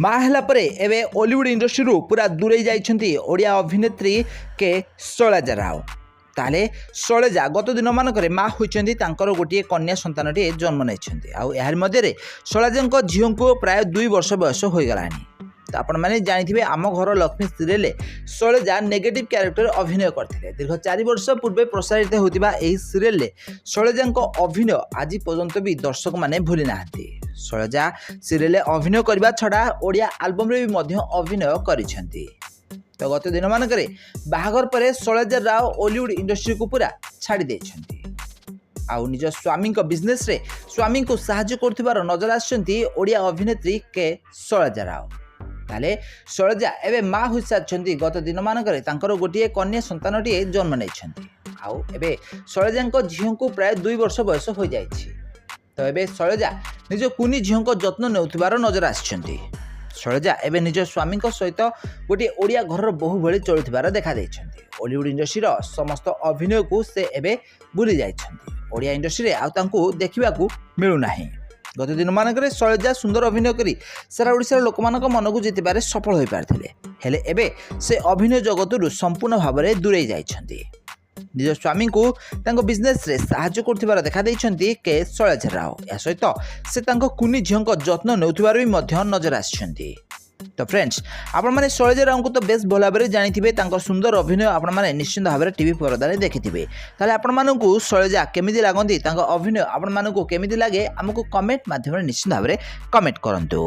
ମା ହେଲା ପରେ ଏବେ ଓଲିଉଡ୍ ଇଣ୍ଡଷ୍ଟ୍ରିରୁ ପୁରା ଦୂରେଇ ଯାଇଛନ୍ତି ଓଡ଼ିଆ ଅଭିନେତ୍ରୀ କେ ଶୈଳଜା ରାଓ। ତାହେଲେ ଶୈଳଜା ଗତ ଦିନମାନଙ୍କରେ ମା ହୋଇଛନ୍ତି, ତାଙ୍କର ଗୋଟିଏ କନ୍ୟା ସନ୍ତାନଟିଏ ଜନ୍ମ ନେଇଛନ୍ତି। ଆଉ ଏହାରି ମଧ୍ୟରେ ଶୈଳଜାଙ୍କ ଝିଅଙ୍କୁ ପ୍ରାୟ 2 ବର୍ଷ ବୟସ ହୋଇଗଲାଣି। ତ ଆପଣମାନେ ଜାଣିଥିବେ ଆମ ଘର ଲକ୍ଷ୍ମୀ ସିରିଏଲରେ ଶୈଳଜା ନେଗେଟିଭ୍ କ୍ୟାରେକ୍ଟର ଅଭିନୟ କରିଥିଲେ। ଦୀର୍ଘ 4 ବର୍ଷ ପୂର୍ବେ ପ୍ରସାରିତ ହେଉଥିବା ଏହି ସିରିଏଲରେ ଶୈଳଜାଙ୍କ ଅଭିନୟ ଆଜି ପର୍ଯ୍ୟନ୍ତ ବି ଦର୍ଶକମାନେ ଭୁଲି ନାହାନ୍ତି। ଶୈଳଜା ସିରିଏଲରେ ଅଭିନୟ କରିବା ଛଡ଼ା ଓଡ଼ିଆ ଆଲବମ୍ରେ ବି ମଧ୍ୟ ଅଭିନୟ କରିଛନ୍ତି। ତ ଗତ ଦିନମାନଙ୍କରେ ବାହାଘର ପରେ ଶୈଳଜା ରାଓ ଓଲିଉଡ୍ ଇଣ୍ଡଷ୍ଟ୍ରିକୁ ପୁରା ଛାଡ଼ି ଦେଇଛନ୍ତି। ଆଉ ନିଜ ସ୍ୱାମୀଙ୍କ ବିଜନେସ୍ରେ ସ୍ୱାମୀଙ୍କୁ ସାହାଯ୍ୟ କରୁଥିବାର ନଜର ଆସିଛନ୍ତି ଓଡ଼ିଆ ଅଭିନେତ୍ରୀ କେ ଶୈଳଜା ରାଓ। ତାହେଲେ ଶୈଳଜା ଏବେ ମା ହୋଇସାରିଛନ୍ତି। ଗତ ଦିନମାନଙ୍କରେ ତାଙ୍କର ଗୋଟିଏ କନ୍ୟା ସନ୍ତାନଟିଏ ଜନ୍ମ ନେଇଛନ୍ତି। ଆଉ ଏବେ ଶୈଳଜାଙ୍କ ଝିଅଙ୍କୁ ପ୍ରାୟ 2 ବର୍ଷ ବୟସ ହୋଇଯାଇଛି। ତ ଏବେ ଶୈଳଜା ନିଜ କୁନି ଝିଅଙ୍କ ଯତ୍ନ ନେଉଥିବାର ନଜର ଆସିଛନ୍ତି। ଶୈଳଜା ଏବେ ନିଜ ସ୍ୱାମୀଙ୍କ ସହିତ ଗୋଟିଏ ଓଡ଼ିଆ ଘରର ବୋହୂ ଭଳି ଚଳୁଥିବାର ଦେଖାଦେଇଛନ୍ତି। ଓଲିଉଡ୍ ଇଣ୍ଡଷ୍ଟ୍ରିର ସମସ୍ତ ଅଭିନୟକୁ ସେ ଏବେ ଭୁଲି ଯାଇଛନ୍ତି। ଓଡ଼ିଆ ଇଣ୍ଡଷ୍ଟ୍ରିରେ ଆଉ ତାଙ୍କୁ ଦେଖିବାକୁ ମିଳୁନାହିଁ। ଗତ ଦିନମାନଙ୍କରେ ଶୈଳଜା ସୁନ୍ଦର ଅଭିନୟ କରି ସାରା ଓଡ଼ିଶାର ଲୋକମାନଙ୍କ ମନକୁ ଜିତିବାରେ ସଫଳ ହୋଇପାରିଥିଲେ। ହେଲେ ଏବେ ସେ ଅଭିନୟ ଜଗତରୁ ସମ୍ପୂର୍ଣ୍ଣ ଭାବରେ ଦୂରେଇ ଯାଇଛନ୍ତି। ନିଜ ସ୍ୱାମୀଙ୍କୁ ତାଙ୍କ ବିଜନେସ୍ରେ ସାହାଯ୍ୟ କରୁଥିବାର ଦେଖାଦେଇଛନ୍ତି କେ ଶୈଳଜା ରାଓ। ଏହା ସହିତ ସେ ତାଙ୍କ କୁନି ଝିଅଙ୍କ ଯତ୍ନ ନେଉଥିବାର ବି ମଧ୍ୟ ନଜର ଆସିଛନ୍ତି। ତ ଫ୍ରେଣ୍ଡସ୍, ଆପଣମାନେ ଶୈଳଜା ରାଓଙ୍କୁ ତ ବେଶ ଭଲ ଭାବରେ ଜାଣିଥିବେ। ତାଙ୍କ ସୁନ୍ଦର ଅଭିନୟ ଆପଣମାନେ ନିଶ୍ଚିନ୍ତ ଭାବରେ ଟିଭି ପରଦାରେ ଦେଖିଥିବେ। ତାହେଲେ ଆପଣମାନଙ୍କୁ ଶୈଳଜା କେମିତି ଲାଗନ୍ତି, ତାଙ୍କ ଅଭିନୟ ଆପଣମାନଙ୍କୁ କେମିତି ଲାଗେ, ଆମକୁ କମେଣ୍ଟ ମାଧ୍ୟମରେ ନିଶ୍ଚିନ୍ତ ଭାବରେ କମେଣ୍ଟ କରନ୍ତୁ।